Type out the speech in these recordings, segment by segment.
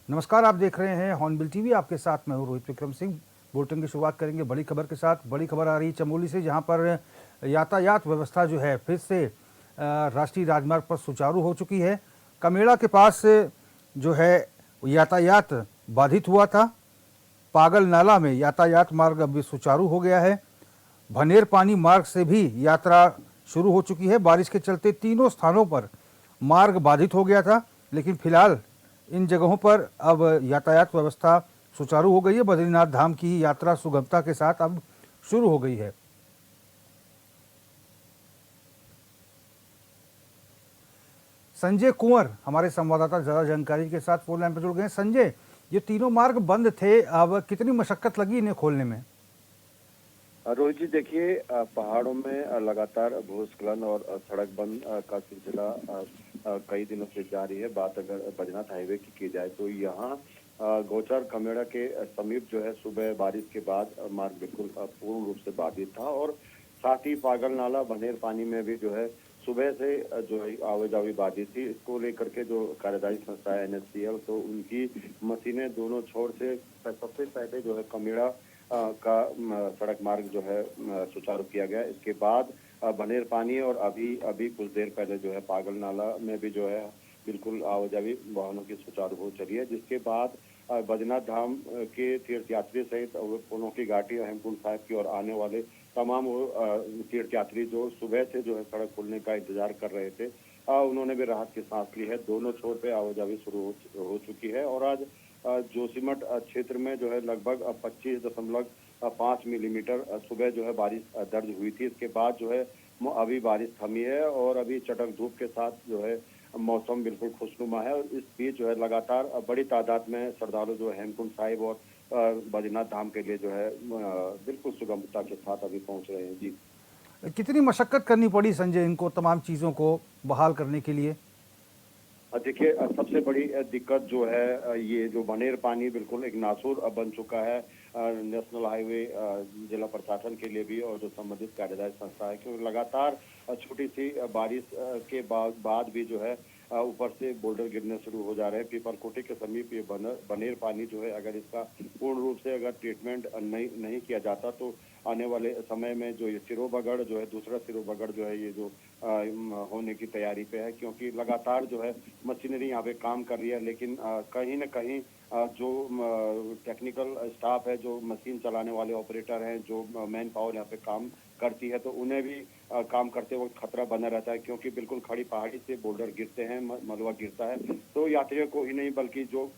नमस्कार, आप देख रहे हैं हॉर्नबिल टीवी। आपके साथ मैं हूं रोहित विक्रम सिंह। बुलेटिन की शुरुआत करेंगे बड़ी खबर के साथ। बड़ी खबर आ रही है चमोली से, जहां पर यातायात व्यवस्था जो है फिर से राष्ट्रीय राजमार्ग पर सुचारू हो चुकी है। कमेड़ा के पास जो है यातायात बाधित हुआ था। पागल नाला में यातायात मार्ग अब सुचारू हो गया है। भनेर पानी मार्ग से भी यात्रा शुरू हो चुकी है। बारिश के चलते तीनों स्थानों पर मार्ग बाधित हो गया था, लेकिन फिलहाल इन जगहों पर अब यातायात व्यवस्था सुचारू हो गई है। बद्रीनाथ धाम की यात्रा सुगमता के साथ अब शुरू हो गई है। संजय कुंवर हमारे संवाददाता ज्यादा जानकारी के साथ फोन लाइन पर जुड़ गए हैं। संजय, ये तीनों मार्ग बंद थे, अब कितनी मशक्कत लगी इन्हें खोलने में? रोहित जी, देखिए, पहाड़ों में लगातार भूस्खलन और सड़क बंद का सिलसिला कई दिनों से जारी है। बात अगर बद्रीनाथ हाईवे की जाए तो यहाँ गौचर कमेड़ा के समीप जो है सुबह बारिश के बाद मार्ग बिल्कुल पूर्ण रूप से बाधित था, और साथ ही पागल नाला भनेर पानी में भी जो है सुबह से जो है आवाजाही बाधित थी। इसको लेकर के जो कार्यदायी संस्था है NSCL, तो उनकी मशीनें दोनों छोर से सबसे पहले जो है कमेड़ा का सड़क मार्ग जो है सुचारू किया गया। इसके बाद भनेर पानी और अभी कुछ देर पहले जो है पागल नाला में भी जो है बिल्कुल आवाजाही वाहनों की सुचारू हो चली है। जिसके बाद बद्रीनाथ धाम के तीर्थयात्री सहित फूलों की घाटी और हेमकुंड साहिब की ओर आने वाले तमाम तीर्थयात्री जो सुबह से जो है सड़क खुलने का इंतजार कर रहे थे, उन्होंने भी राहत की सांस ली है। दोनों छोर पे आवाजाही शुरू हो चुकी है, और आज जोशीमठ क्षेत्र में जो है लगभग 25.5 मिलीमीटर सुबह जो है बारिश दर्ज हुई थी। इसके बाद जो है अभी बारिश थमी है, और अभी चटक धूप के साथ जो है मौसम बिल्कुल खुशनुमा है। और इस बीच जो है लगातार बड़ी तादाद में श्रद्धालु जो है हेमकुंड साहिब और बद्रीनाथ धाम के लिए जो है बिल्कुल सुगमता के साथ अभी पहुंच रहे हैं। जी, कितनी मशक्कत करनी पड़ी संजय इनको तमाम चीज़ों को बहाल करने के लिए? देखिए, सबसे बड़ी दिक्कत जो है ये जो भनेर पानी बिल्कुल एक नासूर बन चुका है नेशनल हाईवे जिला प्रशासन के लिए भी, और जो संबंधित कार्यदायी संस्था है, क्योंकि लगातार छोटी सी बारिश के बाद भी जो है ऊपर से बोल्डर गिरने शुरू हो जा रहे हैं। पीपलकोटी के समीप ये बनेर पानी जो है, अगर इसका पूर्ण रूप से अगर ट्रीटमेंट नहीं किया जाता तो आने वाले समय में जो ये सिरोबगढ़ जो है, दूसरा सिरोबगढ़ जो है, ये जो होने की तैयारी पे है, क्योंकि लगातार जो है मशीनरी यहाँ पे काम कर रही है, लेकिन कहीं न कहीं जो टेक्निकल स्टाफ है, जो मशीन चलाने वाले ऑपरेटर हैं, जो मैन पावर यहाँ पे काम करती है, तो उन्हें भी काम करते वक्त खतरा बना रहता है, क्योंकि बिल्कुल खड़ी पहाड़ी से बोल्डर गिरते हैं, मलबा गिरता है, तो यात्रियों को ही नहीं बल्कि जो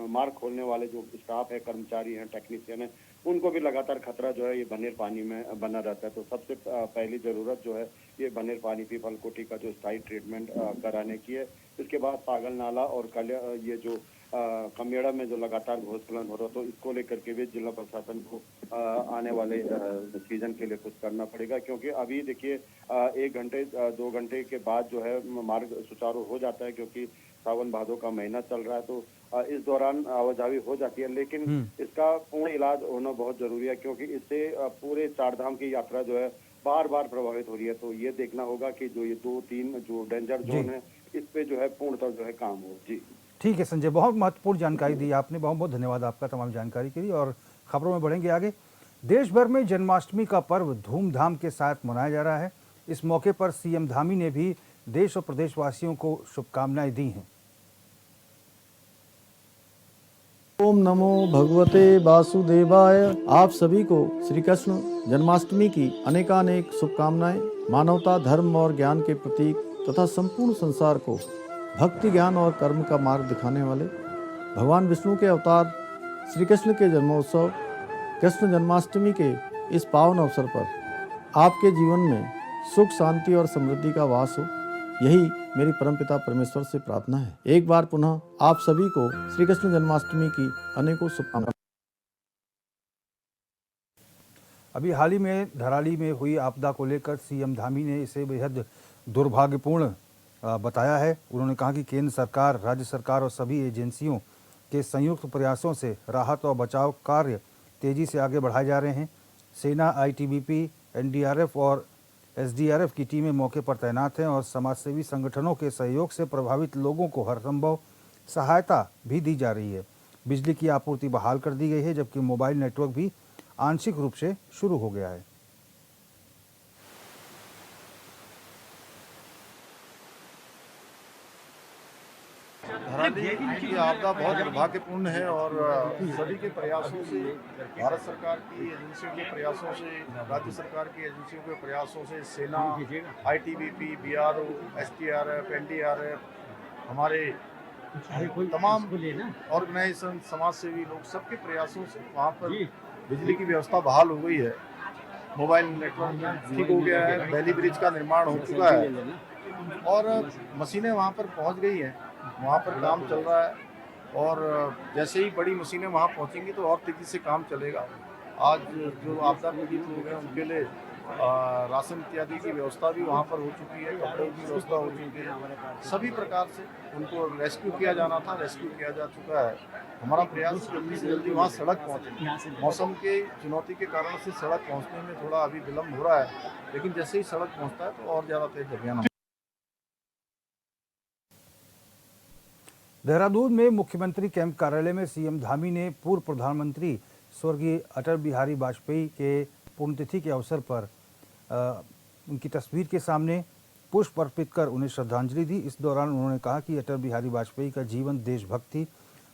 मार्ग खोलने वाले जो स्टाफ है, कर्मचारी हैं, टेक्नीशियन है, उनको भी लगातार खतरा जो है ये भनेर पानी में बना रहता है। तो सबसे पहली जरूरत जो है ये भनेर पानी पीपलकोटी का जो स्थायी ट्रीटमेंट कराने की है। इसके बाद पागल नाला और ये जो कमेड़ा में जो लगातार भूस्खलन हो रहा, तो इसको लेकर के भी जिला प्रशासन को आने वाले सीजन के लिए कुछ करना पड़ेगा, क्योंकि अभी देखिए 1 घंटे 2 घंटे के बाद जो है मार्ग सुचारू हो जाता है, क्योंकि सावन भादो का महीना चल रहा है, तो इस दौरान आवाजाही हो जाती है, लेकिन इसका पूर्ण इलाज होना बहुत जरूरी है, क्योंकि इससे पूरे 4 धाम की यात्रा जो है बार बार प्रभावित हो रही है। तो ये देखना होगा कि जो ये 2-3 जो डेंजर जोन है, इस पे जो है पूर्णतः जो है काम हो। जी, ठीक है संजय, बहुत महत्वपूर्ण जानकारी दी आपने। बहुत बहुत धन्यवाद आपका तमाम जानकारी के लिए। और खबरों में बढ़ेंगे आगे। देश भर में जन्माष्टमी का पर्व धूमधाम के साथ मनाया जा रहा है। इस मौके पर सीएम धामी ने भी देश और प्रदेशवासियों को शुभकामनाएं दी हैं। ओम नमो भगवते वासुदेवाय। आप सभी को श्री कृष्ण जन्माष्टमी की अनेकानेक शुभकामनाएं। मानवता, धर्म और ज्ञान के प्रतीक तथा संपूर्ण संसार को भक्ति, ज्ञान और कर्म का मार्ग दिखाने वाले भगवान विष्णु के अवतार श्री कृष्ण के जन्मोत्सव कृष्ण जन्माष्टमी के इस पावन अवसर पर आपके जीवन में सुख, शांति और समृद्धि का वास हो, यही मेरी परमपिता परमेश्वर से प्रार्थना है। एक बार पुनः आप सभी को श्री कृष्ण जन्माष्टमी की अनेकों शुभकामनाएं। अभी हाल ही में धराली में हुई आपदा को लेकर सीएम धामी ने इसे बेहद दुर्भाग्यपूर्ण बताया है। उन्होंने कहा कि केंद्र सरकार, राज्य सरकार और सभी एजेंसियों के संयुक्त प्रयासों से राहत और बचाव कार्य तेजी से आगे बढ़ाए जा रहे हैं। सेना, ITBP, NDRF और SDRF की टीमें मौके पर तैनात हैं और समाजसेवी संगठनों के सहयोग से प्रभावित लोगों को हर संभव सहायता भी दी जा रही है। बिजली की आपूर्ति बहाल कर दी गई है, जबकि मोबाइल नेटवर्क भी आंशिक रूप से शुरू हो गया है। धराली की आपदा बहुत दुर्भाग्यपूर्ण है और सभी के प्रयासों से, भारत सरकार की एजेंसियों के प्रयासों से, राज्य सरकार की एजेंसियों के प्रयासों से, सेना, आईटीबीपी, बीआरओ, एसडीआरएफ, एनडीआरएफ, हमारे तमाम ऑर्गेनाइजेशन, समाज सेवी लोग, सबके प्रयासों से वहाँ पर बिजली की व्यवस्था बहाल हो गई है। मोबाइल नेटवर्क ठीक हो गया है, बैली ब्रिज का निर्माण हो चुका है और मशीनें वहाँ पर पहुँच गई हैं, वहाँ पर काम चल रहा है और जैसे ही बड़ी मशीनें वहाँ पहुँचेंगी तो और तेज़ी से काम चलेगा। आज जो आपदा पीड़ित लोग हैं उनके लिए राशन इत्यादि की व्यवस्था भी वहाँ पर हो चुकी है, कपड़ों की व्यवस्था हो चुकी है। सभी प्रकार से उनको रेस्क्यू किया जाना था, रेस्क्यू किया जा चुका है। हमारा प्रयास जल्दी से जल्दी वहाँ सड़क पहुँचे। मौसम के चुनौती के कारण से सड़क पहुँचने में थोड़ा अभी विलम्ब हो रहा है, लेकिन जैसे ही सड़क पहुँचता है तो और ज़्यादा तेज अभियान। देहरादून में मुख्यमंत्री कैंप कार्यालय में सीएम धामी ने पूर्व प्रधानमंत्री स्वर्गीय अटल बिहारी वाजपेयी के पुण्यतिथि के अवसर पर उनकी तस्वीर के सामने पुष्प अर्पित कर उन्हें श्रद्धांजलि दी। इस दौरान उन्होंने कहा कि अटल बिहारी वाजपेयी का जीवन देशभक्ति,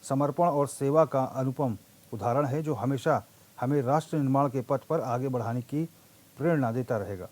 समर्पण और सेवा का अनुपम उदाहरण है, जो हमेशा हमें राष्ट्र निर्माण के पथ पर आगे बढ़ाने की प्रेरणा देता रहेगा।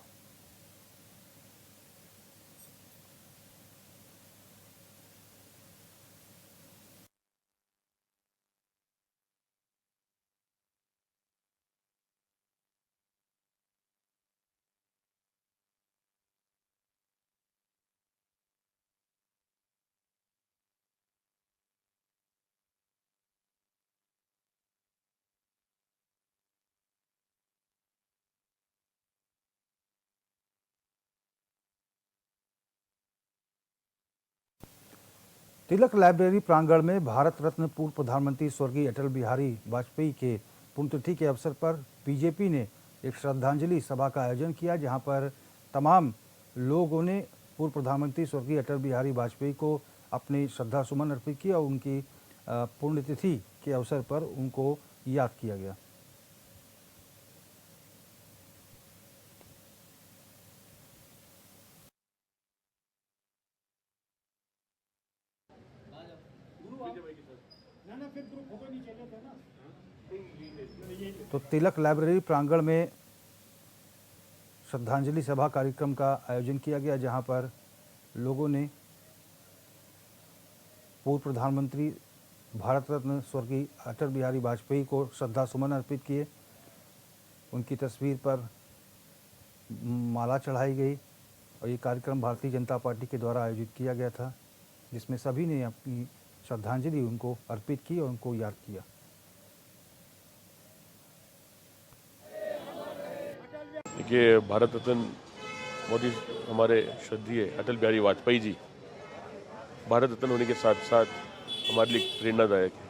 तिलक लाइब्रेरी प्रांगण में भारत रत्न पूर्व प्रधानमंत्री स्वर्गीय अटल बिहारी वाजपेयी के पुण्यतिथि के अवसर पर बीजेपी ने एक श्रद्धांजलि सभा का आयोजन किया, जहां पर तमाम लोगों ने पूर्व प्रधानमंत्री स्वर्गीय अटल बिहारी वाजपेयी को अपने श्रद्धा सुमन अर्पित किया और उनकी पुण्यतिथि के अवसर पर उनको याद किया गया। तो तिलक लाइब्रेरी प्रांगण में श्रद्धांजलि सभा कार्यक्रम का आयोजन किया गया, जहां पर लोगों ने पूर्व प्रधानमंत्री भारत रत्न स्वर्गीय अटल बिहारी वाजपेयी को श्रद्धा सुमन अर्पित किए। उनकी तस्वीर पर माला चढ़ाई गई और ये कार्यक्रम भारतीय जनता पार्टी के द्वारा आयोजित किया गया था, जिसमें सभी ने अपनी श्रद्धांजलि उनको अर्पित की और उनको याद किया। देखिए, भारत रत्न मोदी हमारे श्रद्धेय अटल बिहारी वाजपेयी जी भारत रत्न होने के साथ साथ हमारे लिए प्रेरणादायक है।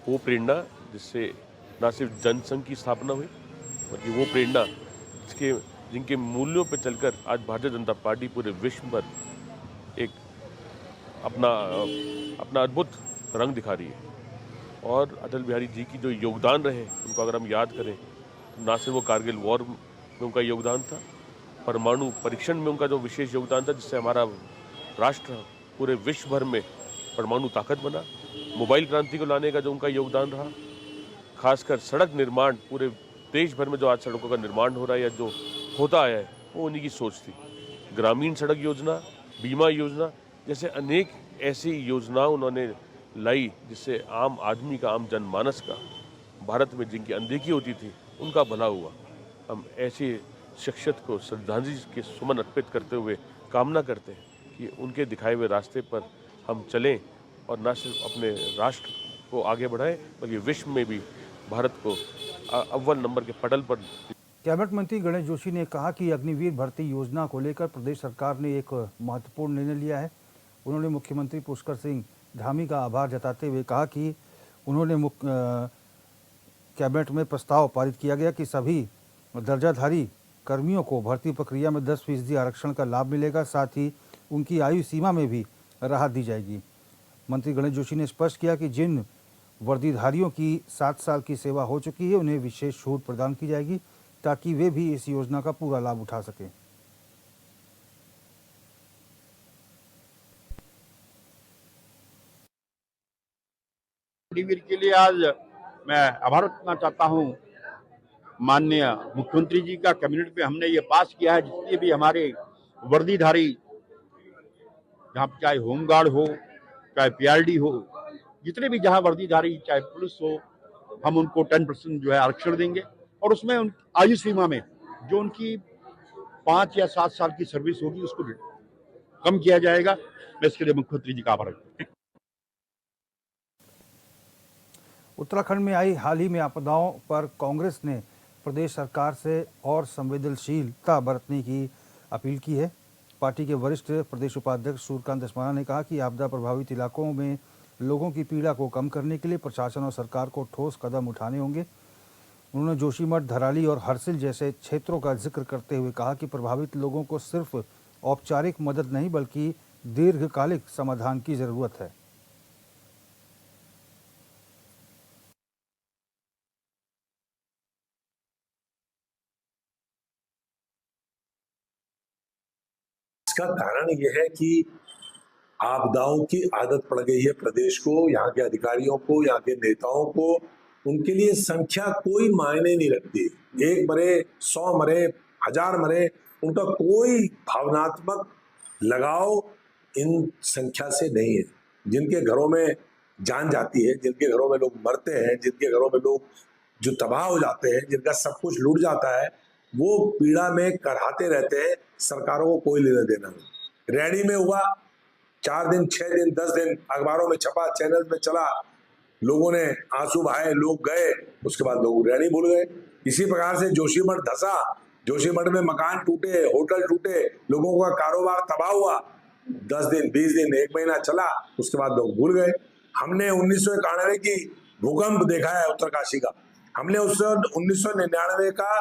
वो प्रेरणा जिससे न सिर्फ जनसंघ की स्थापना हुई, बल्कि वो प्रेरणा जिनके मूल्यों पर चलकर आज भारतीय जनता पार्टी पूरे विश्व पर एक अपना अद्भुत रंग दिखा रही है। और अटल बिहारी जी की जो योगदान रहे, उनको अगर हम याद करें तो न सिर्फ वो कारगिल वॉर में उनका योगदान था, परमाणु परीक्षण में उनका जो विशेष योगदान था, जिससे हमारा राष्ट्र पूरे विश्व भर में परमाणु ताकत बना, मोबाइल क्रांति को लाने का जो उनका योगदान रहा, खासकर सड़क निर्माण, पूरे देश भर में जो आज सड़कों का निर्माण हो रहा है या जो होता आया है, वो उन्हीं की सोच थी। ग्रामीण सड़क योजना, बीमा योजना जैसे अनेक ऐसी योजना उन्होंने लाई, जिससे आम आदमी का, आम जनमानस का, भारत में जिनकी अनदेखी होती थी, उनका भला हुआ। हम ऐसी शख्सियत को श्रद्धांजलि के सुमन अर्पित करते हुए कामना करते हैं कि उनके दिखाए हुए रास्ते पर हम चलें और न सिर्फ अपने राष्ट्र को आगे बढ़ाएं, बल्कि विश्व में भी भारत को अव्वल नंबर के पटल पर। कैबिनेट मंत्री गणेश जोशी ने कहा कि अग्निवीर भर्ती योजना को लेकर प्रदेश सरकार ने एक महत्वपूर्ण निर्णय लिया है। उन्होंने मुख्यमंत्री पुष्कर सिंह धामी का आभार जताते हुए कहा कि उन्होंने कैबिनेट में प्रस्ताव पारित किया गया कि सभी दर्जाधारी कर्मियों को भर्ती प्रक्रिया में 10% आरक्षण का लाभ मिलेगा, साथ ही उनकी आयु सीमा में भी राहत दी जाएगी। मंत्री गणेश जोशी ने स्पष्ट किया कि जिन वर्दीधारियों की 7 साल की सेवा हो चुकी है उन्हें विशेष छूट प्रदान की जाएगी ताकि वे भी इस योजना का पूरा लाभ उठा सकें। अग्निवीर के लिए आज मैं आभार रखना चाहता हूं। माननीय मुख्यमंत्री जी का कैबिनेट में हमने ये पास किया है, जितने भी हमारे वर्दीधारी, जहाँ चाहे होमगार्ड हो, चाहे पीआरडी हो, जितने भी जहाँ वर्दीधारी, चाहे पुलिस हो, हम उनको 10% जो है आरक्षण देंगे और उसमें आयु सीमा में जो उनकी 5 या 7 साल की सर्विस होगी उसको कम किया जाएगा। मैं इसके लिए मुख्यमंत्री जी का आभार रखता हूं। उत्तराखंड में आई हाल ही में आपदाओं पर कांग्रेस ने प्रदेश सरकार से और संवेदनशीलता बरतने की अपील की है। पार्टी के वरिष्ठ प्रदेश उपाध्यक्ष सूर्यकांत धस्माना ने कहा कि आपदा प्रभावित इलाकों में लोगों की पीड़ा को कम करने के लिए प्रशासन और सरकार को ठोस कदम उठाने होंगे। उन्होंने जोशीमठ, धराली और हरसिल जैसे क्षेत्रों का जिक्र करते हुए कहा कि प्रभावित लोगों को सिर्फ औपचारिक मदद नहीं बल्कि दीर्घकालिक समाधान की जरूरत है। इसका कारण यह है कि आपदाओं की आदत पड़ गई है प्रदेश को, यहाँ के अधिकारियों को, यहाँ के नेताओं को। उनके लिए संख्या कोई मायने नहीं रखती। 1 मरे, 100 मरे, 1000 मरे, उनका कोई भावनात्मक लगाव इन संख्या से नहीं है। जिनके घरों में जान जाती है, जिनके घरों में लोग मरते हैं, जिनके घरों में लोग जो तबाह हो जाते हैं, जिनका सब कुछ लूट जाता है, वो पीड़ा में कराहते रहते हैं। सरकारों को कोई लेना देना नहीं। रैनी में हुआ, 4 दिन, 6 दिन, 10 दिन अखबारों में छपा, चैनल में चला, लोगों ने आंसू बहाए, लोग गए, उसके बाद लोग रैनी भूल गए। इसी प्रकार से जोशीमठ धसा, जोशीमठ में मकान टूटे, होटल टूटे, लोगों का कारोबार तबाह हुआ। 10 दिन, 20 दिन, 1 महीना चला, उसके बाद लोग भूल गए। हमने 1991 की भूकंप देखा है उत्तरकाशी का, हमने उस 1999 का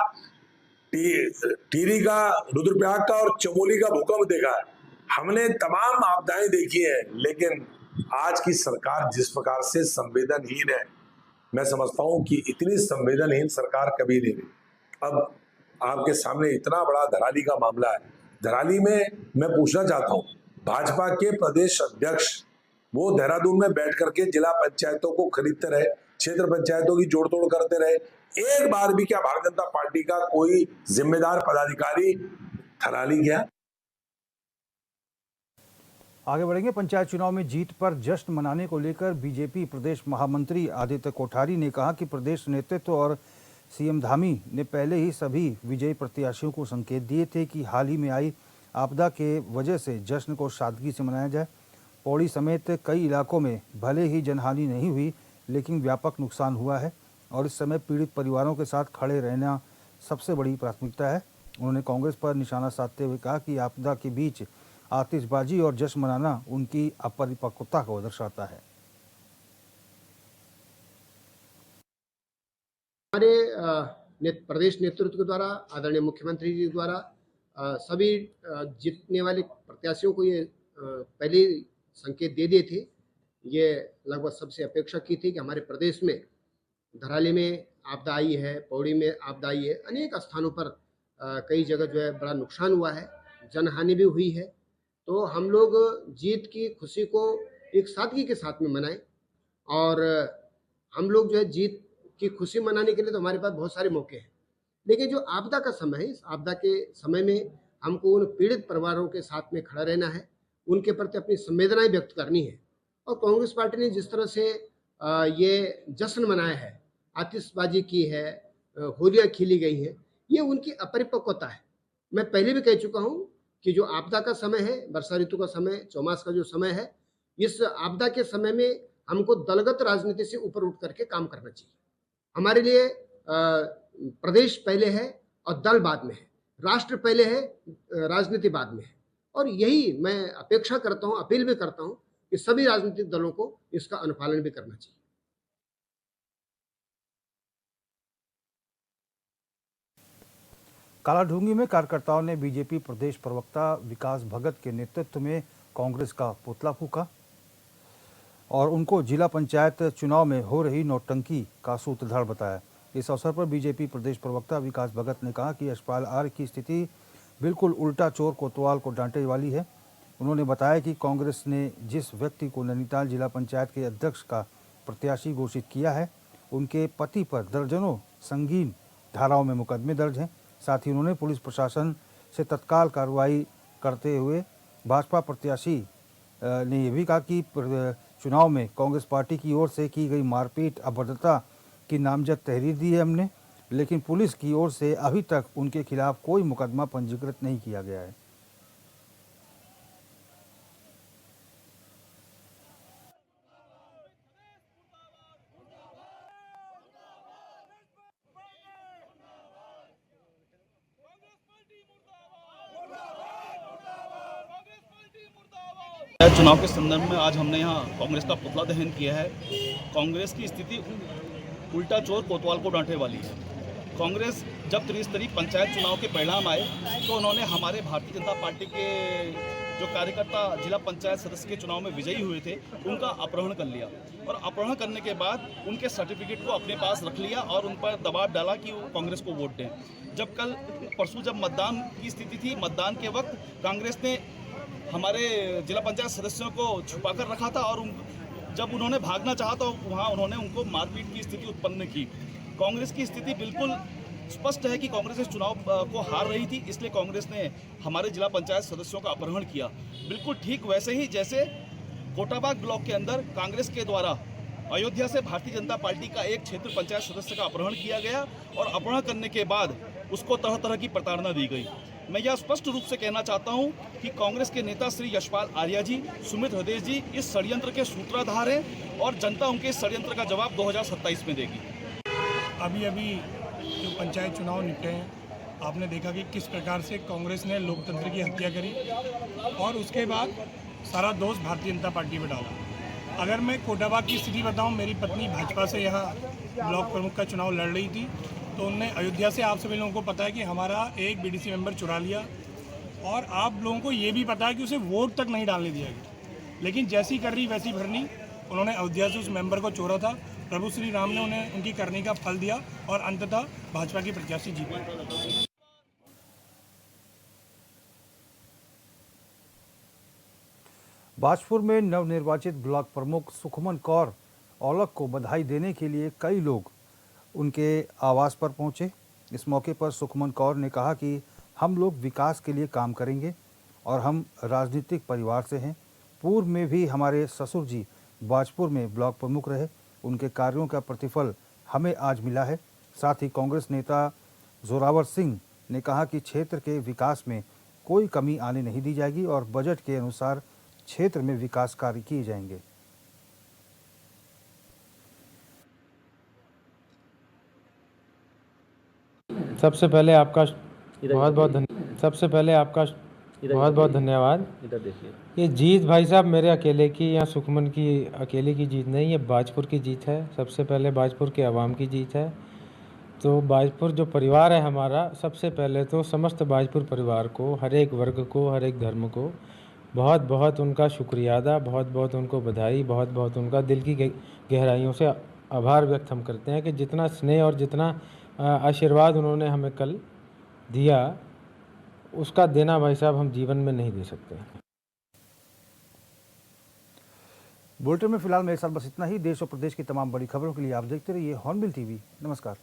टिहरी का, रुद्रप्रयाग का और चमोली का भूकंप देखा है। हमने तमाम आपदाएं देखी हैं, लेकिन आज की सरकार जिस प्रकार से संवेदनहीन है, मैं समझता हूं कि इतनी संवेदनहीन सरकार कभी नहीं रही। अब आपके सामने इतना बड़ा धराली का मामला है। धराली में मैं पूछना चाहता हूं, भाजपा के प्रदेश अध्यक्ष वो देहरादून में बैठ करके जिला पंचायतों को खरीदते रहे, क्षेत्र पंचायतों की जोड़ तोड़ करते रहे। एक बार भी क्या भारतीय जनता पार्टी का कोई जिम्मेदार पदाधिकारी थराली गया? आगे बढ़ेंगे। पंचायत चुनाव में जीत पर जश्न मनाने को लेकर बीजेपी प्रदेश महामंत्री आदित्य कोठारी ने कहा कि प्रदेश नेतृत्व और सीएम धामी ने पहले ही सभी विजयी प्रत्याशियों को संकेत दिए थे कि हाल ही में आई आपदा के वजह से जश्न को सादगी से मनाया जाए। पौड़ी समेत कई इलाकों में भले ही जनहानि नहीं हुई, लेकिन व्यापक नुकसान हुआ है और इस समय पीड़ित परिवारों के साथ खड़े रहना सबसे बड़ी प्राथमिकता है। उन्होंने कांग्रेस पर निशाना साधते हुए कहा कि आपदा के बीच आतिशबाजी और जश्न मनाना उनकी अपरिपक्वता को दर्शाता है। हमारे प्रदेश नेतृत्व के द्वारा, आदरणीय मुख्यमंत्री जी द्वारा सभी जीतने वाले प्रत्याशियों को ये पहले संकेत दे दिए थे। ये लगभग सबसे अपेक्षा की थी कि हमारे प्रदेश में धराली में आपदा आई है, पौड़ी में आपदा आई है, अनेक स्थानों पर कई जगह जो है बड़ा नुकसान हुआ है, जनहानि भी हुई है। तो हम लोग जीत की खुशी को एक सादगी के साथ में मनाएं और हम लोग जो है जीत की खुशी मनाने के लिए तो हमारे पास बहुत सारे मौके हैं, लेकिन जो आपदा का समय है, इस आपदा के समय में हमको उन पीड़ित परिवारों के साथ में खड़ा रहना है, उनके प्रति अपनी संवेदनाएं व्यक्त करनी है। और कांग्रेस पार्टी ने जिस तरह से ये जश्न मनाया है, आतिशबाजी की है, होलियां खिली गई हैं, ये उनकी अपरिपक्वता है। मैं पहले भी कह चुका हूं कि जो आपदा का समय है, वर्षा ऋतु का समय, चौमास का जो समय है, इस आपदा के समय में हमको दलगत राजनीति से ऊपर उठ करके काम करना चाहिए। हमारे लिए प्रदेश पहले है और दल बाद में है, राष्ट्र पहले है, राजनीति बाद में है। और यही मैं अपेक्षा करता हूं, अपील भी करता हूं कि सभी राजनीतिक दलों को इसका अनुपालन भी करना चाहिए। कालाढूंगी में कार्यकर्ताओं ने बीजेपी प्रदेश प्रवक्ता विकास भगत के नेतृत्व में कांग्रेस का पुतला फूंका। और उनको जिला पंचायत चुनाव में हो रही नौटंकी का सूत्रधार बताया। इस अवसर पर बीजेपी प्रदेश प्रवक्ता विकास भगत ने कहा कि यशपाल आर्य की स्थिति बिल्कुल उल्टा चोर कोतवाल को डांटे वाली है। उन्होंने बताया कि कांग्रेस ने जिस व्यक्ति को नैनीताल जिला पंचायत के अध्यक्ष का प्रत्याशी घोषित किया है, उनके पति पर दर्जनों संगीन धाराओं में मुकदमे दर्ज हैं। साथ ही उन्होंने पुलिस प्रशासन से तत्काल कार्रवाई करते हुए भाजपा प्रत्याशी ने यह भी कहा कि चुनाव में कांग्रेस पार्टी की ओर से की गई मारपीट अभद्रता की नामजद तहरीर दी है हमने, लेकिन पुलिस की ओर से अभी तक उनके खिलाफ कोई मुकदमा पंजीकृत नहीं किया गया है। चुनाव के संदर्भ में आज हमने यहाँ कांग्रेस का पुतला दहन किया है। कांग्रेस की स्थिति उल्टा चोर कोतवाल को डांटे वाली है। कांग्रेस जब त्रिस्तरीय पंचायत चुनाव के परिणाम आए तो उन्होंने हमारे भारतीय जनता पार्टी के जो कार्यकर्ता जिला पंचायत सदस्य के चुनाव में विजयी हुए थे उनका अपहरण कर लिया और अपहरण करने के बाद उनके सर्टिफिकेट को अपने पास रख लिया और उन पर दबाव डाला कि वो कांग्रेस को वोट दें। जब कल परसों जब मतदान की स्थिति थी, मतदान के वक्त कांग्रेस ने हमारे जिला पंचायत सदस्यों को छुपा कर रखा था और जब उन्होंने भागना चाहा तो वहाँ उन्होंने उनको मारपीट की स्थिति उत्पन्न की। कांग्रेस की स्थिति बिल्कुल स्पष्ट है कि कांग्रेस इस चुनाव को हार रही थी, इसलिए कांग्रेस ने हमारे जिला पंचायत सदस्यों का अपहरण किया। बिल्कुल ठीक वैसे ही जैसे कोटाबाग ब्लॉक के अंदर कांग्रेस के द्वारा अयोध्या से भारतीय जनता पार्टी का एक क्षेत्र पंचायत सदस्य का अपहरण किया गया और अपहरण करने के बाद उसको तरह तरह की प्रताड़ना दी गई। मैं यह स्पष्ट रूप से कहना चाहता हूं कि कांग्रेस के नेता श्री यशपाल आर्य जी, सुमित हृदय जी इस षड्यंत्र के सूत्रधार हैं और जनता उनके इस षड्यंत्र का जवाब 2027 में देगी। अभी जो पंचायत चुनाव निपटे हैं, आपने देखा कि किस प्रकार से कांग्रेस ने लोकतंत्र की हत्या करी और उसके बाद सारा दोष भारतीय जनता पार्टी पर डाला। अगर मैं कोटाबाग की स्थिति बताऊं, मेरी पत्नी भाजपा से यहाँ ब्लॉक प्रमुख का चुनाव लड़ रही थी तो उनने अयोध्या से, आप सभी लोगों को पता है कि हमारा एक बीडीसी मेंबर चुरा लिया और आप लोगों को ये भी पता है कि उसे वोट तक नहीं डालने दिया गया, लेकिन जैसी कर रही वैसी भरनी। उन्होंने अयोध्या से उस मेंबर को चोरा था। प्रभु श्री राम ने उन्हें उनकी करनी का फल दिया और अंततः भाजपा की प्रत्याशी जीती। बाजपुर में नवनिर्वाचित ब्लॉक प्रमुख सुखमन कौर औलख को बधाई देने के लिए कई लोग उनके आवास पर पहुंचे। इस मौके पर सुखमन कौर ने कहा कि हम लोग विकास के लिए काम करेंगे और हम राजनीतिक परिवार से हैं। पूर्व में भी हमारे ससुर जी बाजपुर में ब्लॉक प्रमुख रहे, उनके कार्यों का प्रतिफल हमें आज मिला है। साथ ही कांग्रेस नेता जोरावर सिंह ने कहा कि क्षेत्र के विकास में कोई कमी आने नहीं दी जाएगी और बजट के अनुसार क्षेत्र में विकास कार्य किए जाएंगे। सबसे पहले आपका बहुत बहुत धन्यवाद। ये जीत भाई साहब मेरे अकेले की या सुखमन की अकेले की जीत नहीं, ये बाजपुर की जीत है। सबसे पहले बाजपुर के आवाम की जीत है। तो बाजपुर जो परिवार है हमारा, सबसे पहले तो समस्त बाजपुर परिवार को, हर एक वर्ग को, हर एक धर्म को बहुत बहुत उनका शुक्रिया अदा, बहुत बहुत उनको बधाई, बहुत बहुत उनका दिल की गहराइयों से आभार व्यक्त हम करते हैं कि जितना स्नेह और जितना आशीर्वाद उन्होंने हमें कल दिया, उसका देना भाई साहब हम जीवन में नहीं दे सकते। बुलेटिन में फिलहाल मेरे साथ बस इतना ही। देश और प्रदेश की तमाम बड़ी खबरों के लिए आप देखते रहिए हॉर्नबिल टीवी। नमस्कार।